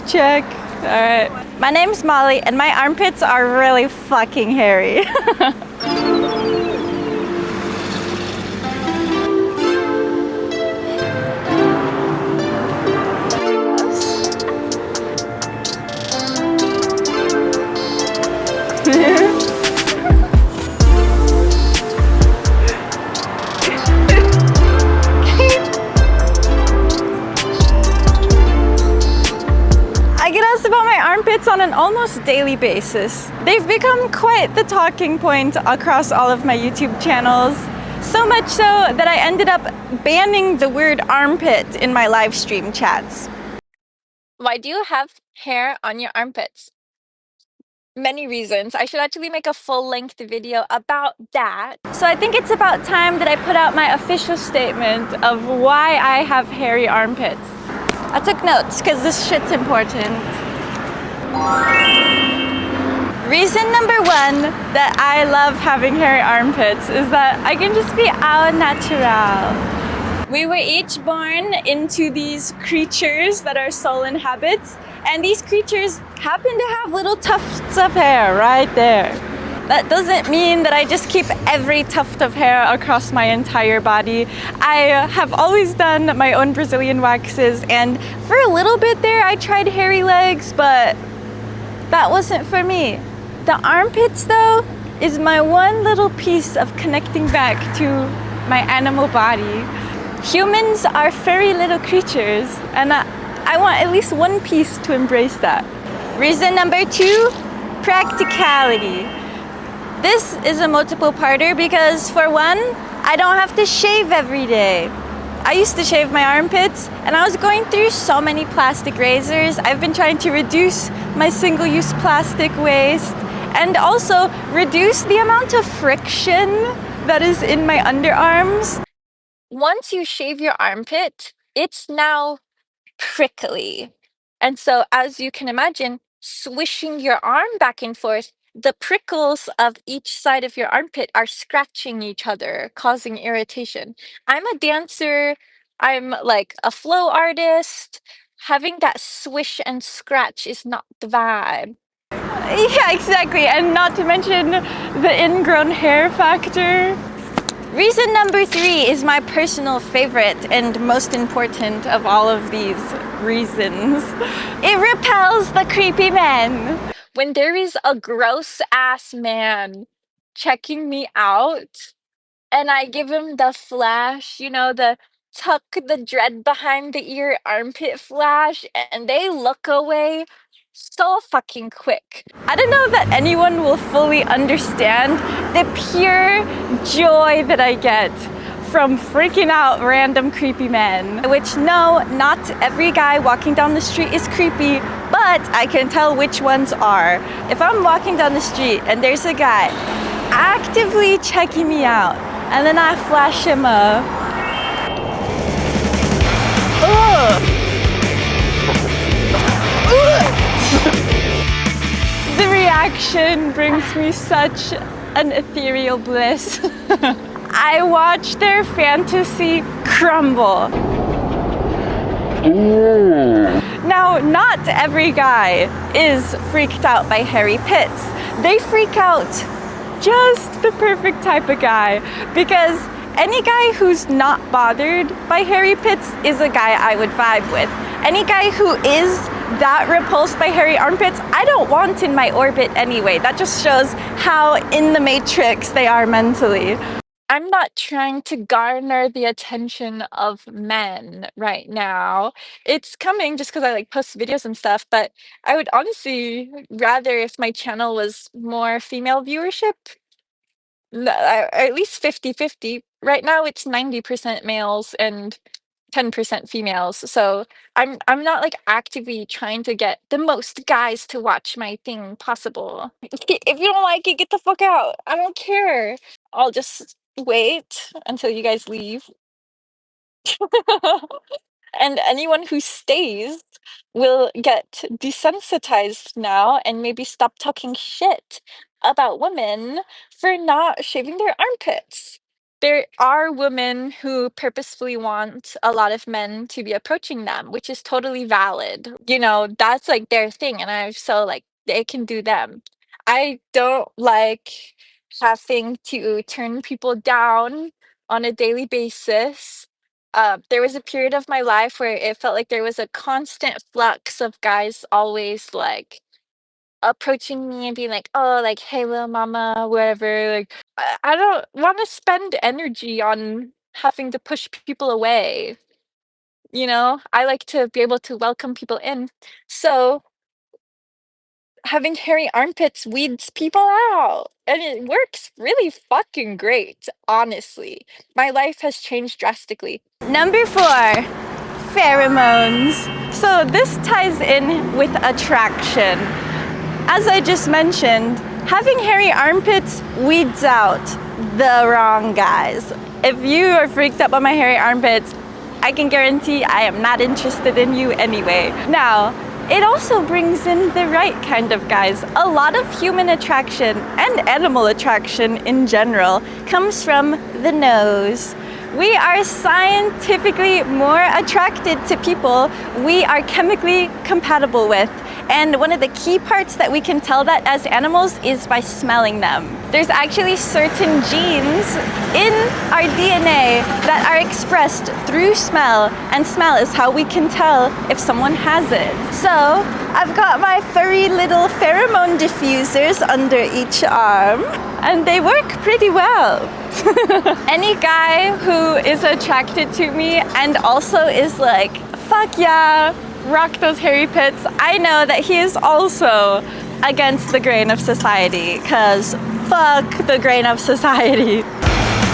check. All right. My name's Molly, and my armpits are really fucking hairy. I get asked about my armpits on an almost daily basis. They've become quite the talking point across all of my YouTube channels. So much so that I ended up banning the word armpit in my live stream chats. Why do you have hair on your armpits? Many reasons. I should actually make a full-length video about that. So I think it's about time that I put out my official statement of why I have hairy armpits. I took notes because this shit's important. Reason number one that I love having hairy armpits is that I can just be au natural. We were each born into these creatures that our soul inhabits, and these creatures happen to have little tufts of hair right there. That doesn't mean that I just keep every tuft of hair across my entire body. I have always done my own Brazilian waxes, and for a little bit there I tried hairy legs, but that wasn't for me. The armpits, though, is my one little piece of connecting back to my animal body. Humans are furry little creatures, and I want at least one piece to embrace that. Reason number two, practicality. This is a multiple-parter because, for one, I don't have to shave every day. I used to shave my armpits, and I was going through so many plastic razors. I've been trying to reduce my single-use plastic waste and also reduce the amount of friction that is in my underarms. Once you shave your armpit, it's now prickly. And so, as you can imagine, swishing your arm back and forth, the prickles of each side of your armpit are scratching each other, causing irritation. I'm a dancer, I'm like a flow artist. Having that swish and scratch is not the vibe. Yeah, exactly, and not to mention the ingrown hair factor. Reason number three is my personal favorite and most important of all of these reasons. It repels the creepy men. When there is a gross ass man checking me out and I give him the flash, the tuck the dread behind the ear armpit flash, and they look away so fucking quick. I don't know that anyone will fully understand the pure joy that I get from freaking out random creepy men. Which, no, not every guy walking down the street is creepy, but I can tell which ones are. If I'm walking down the street and there's a guy actively checking me out, and then I flash him up, the reaction brings me such an ethereal bliss. I watch their fantasy crumble. Now, not every guy is freaked out by hairy pits. They freak out just the perfect type of guy, because any guy who's not bothered by hairy pits is a guy I would vibe with. Any guy who is that repulsed by hairy armpits, I don't want in my orbit anyway. That just shows how in the matrix they are mentally. I'm not trying to garner the attention of men right now. It's coming just because I post videos and stuff, but I would honestly rather if my channel was more female viewership. At least 50-50. Right now it's 90% males and 10% females. So I'm not actively trying to get the most guys to watch my thing possible. If you don't like it, get the fuck out. I don't care. I'll just wait until you guys leave. And anyone who stays will get desensitized now and maybe stop talking shit about women for not shaving their armpits. there are women who purposefully want a lot of men to be approaching them, which is totally valid. You know, that's like their thing, and I so like they can do them. I don't like having to turn people down on a daily basis. There was a period of my life where it felt like there was a constant flux of guys always like approaching me and being like, "Oh, like, hey, little mama," whatever. Like, I don't want to spend energy on having to push people away. You know, I like to be able to welcome people in. So having hairy armpits weeds people out, and it works really fucking great. Honestly, my life has changed drastically. Number 4, pheromones. So this ties in with attraction. As I just mentioned, having hairy armpits weeds out the wrong guys. If you are freaked out by my hairy armpits, I can guarantee I am not interested in you anyway. Now, it also brings in the right kind of guys. A lot of human attraction and animal attraction in general comes from the nose. We are scientifically more attracted to people we are chemically compatible with. And one of the key parts that we can tell that as animals is by smelling them. There's actually certain genes in our DNA that are expressed through smell, and smell is how we can tell if someone has it. So I've got my furry little pheromone diffusers under each arm, and they work pretty well. Any guy who is attracted to me and also is like, fuck yeah, rock those hairy pits, I know that he is also against the grain of society, because fuck the grain of society.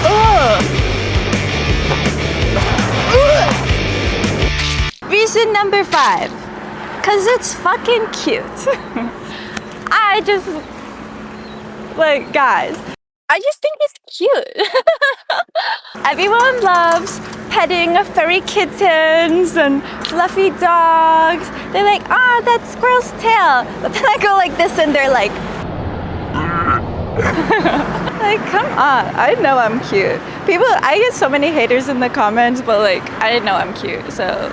Ugh. Ugh. Reason number 5, because it's fucking cute. I just, like, guys, I just think it's cute. everyone loves petting furry kittens and fluffy dogs. They're like, ah, oh, that squirrel's tail. But then I go like this and they're like, like, come on, I know I'm cute. People, I get so many haters in the comments, but like, I know I'm cute, so.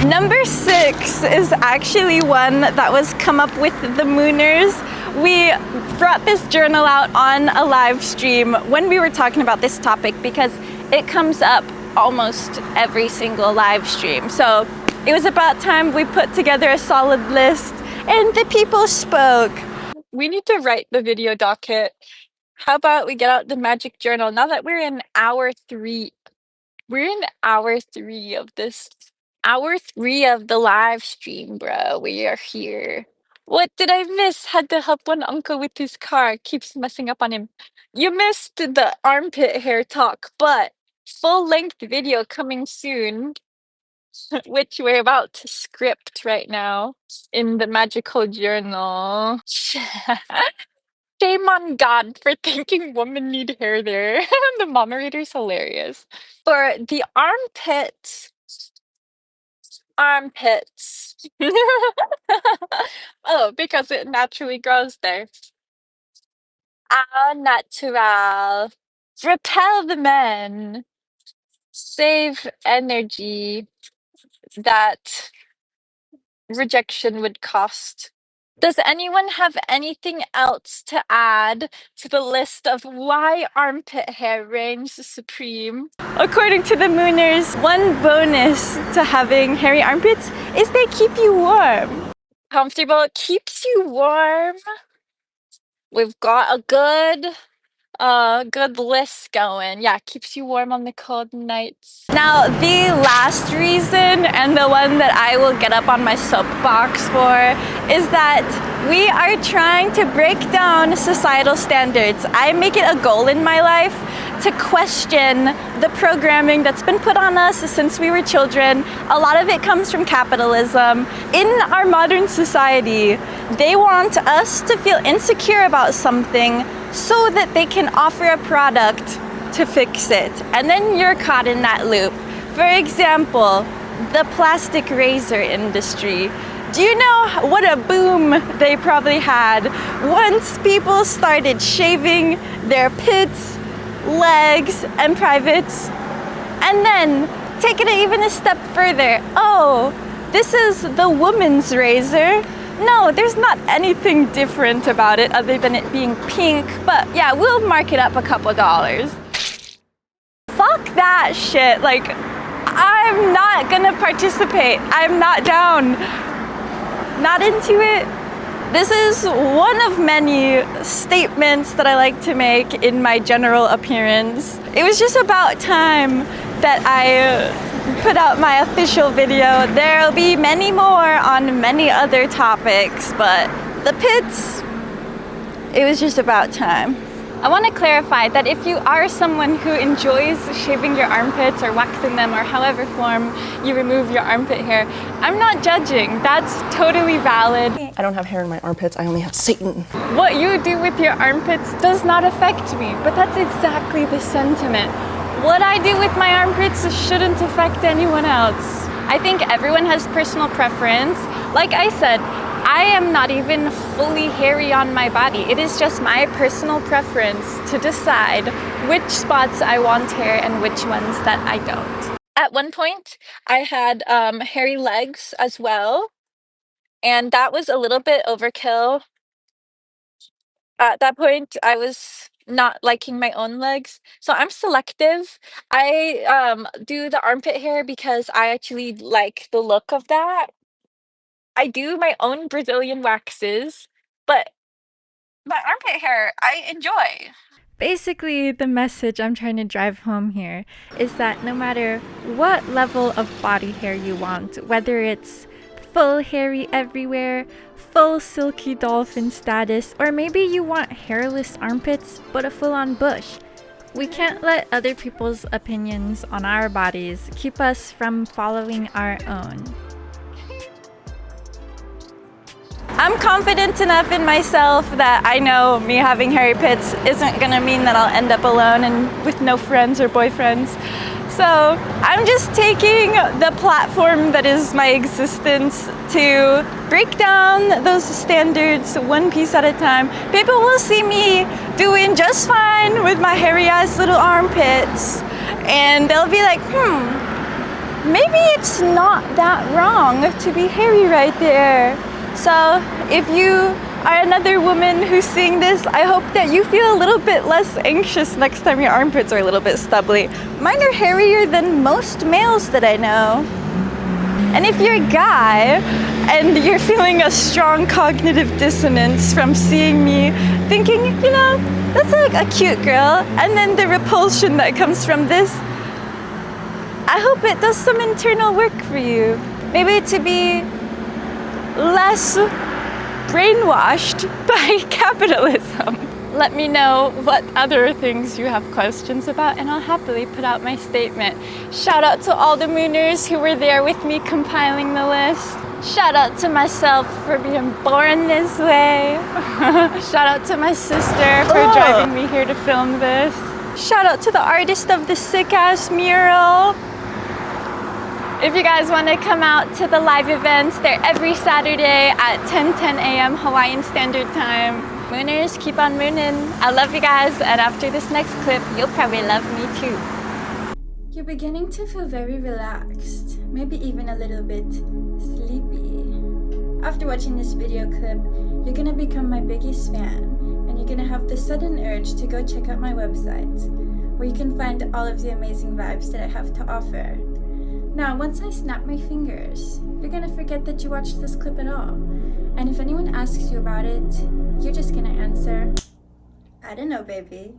Number 6 is actually one that was come up with the Mooners. We brought this journal out on a live stream when we were talking about this topic because it comes up almost every single live stream. So it was about time we put together a solid list and the people spoke. We need to write the video docket. How about we get out the magic journal now that we're in hour 3? We're in hour 3 of this. Hour 3 of the live stream, bro. We are here. What did I miss? Had to help one uncle with his car. Keeps messing up on him. You missed the armpit hair talk, but full-length video coming soon, which we're about to script right now in the magical journal. Shame on God for thinking women need hair there. The moderator's hilarious. For the armpits. Oh, because it naturally grows there. Au natural. Repel the men. Save energy that rejection would cost. Does anyone have anything else to add to the list of why armpit hair reigns supreme? According to the Mooners, one bonus to having hairy armpits is they keep you warm. Comfortable, keeps you warm. We've got a good list going. Yeah, keeps you warm on the cold nights. Now, the last reason, and the one that I will get up on my soapbox for, is that we are trying to break down societal standards. I make it a goal in my life to question the programming that's been put on us since we were children. A lot of it comes from capitalism. In our modern society, they want us to feel insecure about something so that they can offer a product to fix it. And then you're caught in that loop. For example, the plastic razor industry. Do you know what a boom they probably had once people started shaving their pits legs, and privates. And then take it even a step further. Oh, this is the woman's razor. No, there's not anything different about it other than it being pink, but yeah, we'll mark it up a couple dollars. Fuck that shit. Like, I'm not gonna participate. I'm not down. Not into it. This is one of many statements that I like to make in my general appearance. It was just about time that I put out my official video. There'll be many more on many other topics, but the pits, it was just about time. I want to clarify that if you are someone who enjoys shaving your armpits or waxing them or however form you remove your armpit hair, I'm not judging. That's totally valid. I don't have hair in my armpits, I only have Satan. What you do with your armpits does not affect me, but that's exactly the sentiment. What I do with my armpits shouldn't affect anyone else. I think everyone has personal preference. Like I said, I am not even fully hairy on my body. It is just my personal preference to decide which spots I want hair and which ones that I don't. At one point, I had hairy legs as well, and that was a little bit overkill. At that point, I was not liking my own legs, so I'm selective. I do the armpit hair because I actually like the look of that. I do my own Brazilian waxes, but my armpit hair I enjoy. Basically, the message I'm trying to drive home here is that no matter what level of body hair you want, whether it's full hairy everywhere, full silky dolphin status, or maybe you want hairless armpits but a full-on bush, we can't let other people's opinions on our bodies keep us from following our own. I'm confident enough in myself that I know me having hairy pits isn't gonna mean that I'll end up alone and with no friends or boyfriends. So I'm just taking the platform that is my existence to break down those standards one piece at a time. People will see me doing just fine with my hairy ass little armpits, and they'll be like, maybe it's not that wrong to be hairy right there. So if you are another woman who's seeing this, I hope that you feel a little bit less anxious next time your armpits are a little bit stubbly. Mine are hairier than most males that I know. And if you're a guy and you're feeling a strong cognitive dissonance from seeing me thinking, you know, that's like a cute girl, and then the repulsion that comes from this, I hope it does some internal work for you. Maybe to be less brainwashed by capitalism. Let me know what other things you have questions about, and I'll happily put out my statement. Shout out to all the mooners who were there with me compiling the list. Shout out to myself for being born this way. Shout out to my sister for driving me here to film this. Shout out to the artist of the sick-ass mural. If you guys want to come out to the live events, they're every Saturday at 10:10 a.m. Hawaiian Standard Time. Mooners, keep on mooning. I love you guys, and after this next clip, you'll probably love me too. You're beginning to feel very relaxed, maybe even a little bit sleepy. After watching this video clip, you're gonna become my biggest fan, and you're gonna have the sudden urge to go check out my website, where you can find all of the amazing vibes that I have to offer. Now, once I snap my fingers, you're gonna forget that you watched this clip at all. And if anyone asks you about it, you're just gonna answer, I don't know, baby.